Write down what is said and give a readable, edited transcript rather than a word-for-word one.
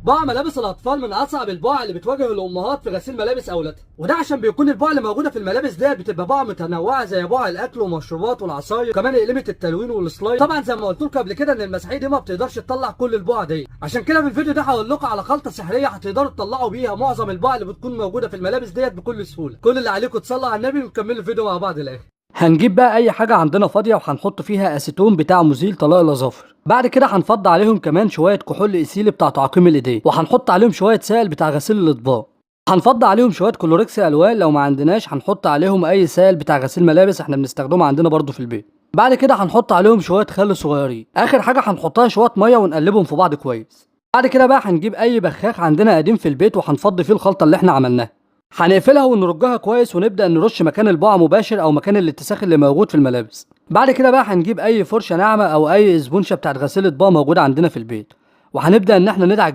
بقع ملابس الاطفال من اصعب البقع اللي بتواجه الامهات في غسيل ملابس اولادها، وده عشان بيكون البقع اللي موجوده في الملابس ديت بتبقى بقع متنوعه زي بقع الاكل والمشروبات والعصاير، وكمان قلمه التلوين والسلايد. طبعا زي ما قلت لكم قبل كده ان المساحيق دي ما بتقدرش تطلع كل البقع دي، عشان كده في الفيديو ده هقول لكم على خلطه سحريه هتقدروا تطلعوا بيها معظم البقع اللي بتكون موجوده في الملابس ديت بكل سهوله. كل اللي عليكم تصلوا على النبي ونكمل الفيديو مع بعض للاخر. هنجيب بقى اي حاجه عندنا فاضيه وهنحط فيها اسيتون بتاع مزيل طلاء الاظافر. بعد كده هنفض عليهم كمان شويه كحول ايثيلي بتاع تعقيم الايدين، وهنحط عليهم شويه سائل بتاع غسيل الاطباق. هنفض عليهم شويه كلوركس الوان، لو ما عندناش هنحط عليهم اي سائل بتاع غسيل ملابس احنا بنستخدمه عندنا برضو في البيت. بعد كده هنحط عليهم شويه خل صغيرين. اخر حاجه هنحطها شويه ميه ونقلبهم في بعض كويس. بعد كده بقى هنجيب اي بخاخ عندنا قديم في البيت وهنفضي فيه الخلطه اللي احنا عملناها. هنقفلها ونرجها كويس ونبدا نرش مكان البقع مباشر او مكان الاتساخ اللي موجود في الملابس. بعد كده بقى هنجيب اي فرشه ناعمه او اي اسبونشه بتاعت غسيل اطباق موجوده عندنا في البيت، وهنبدا ان احنا ندعك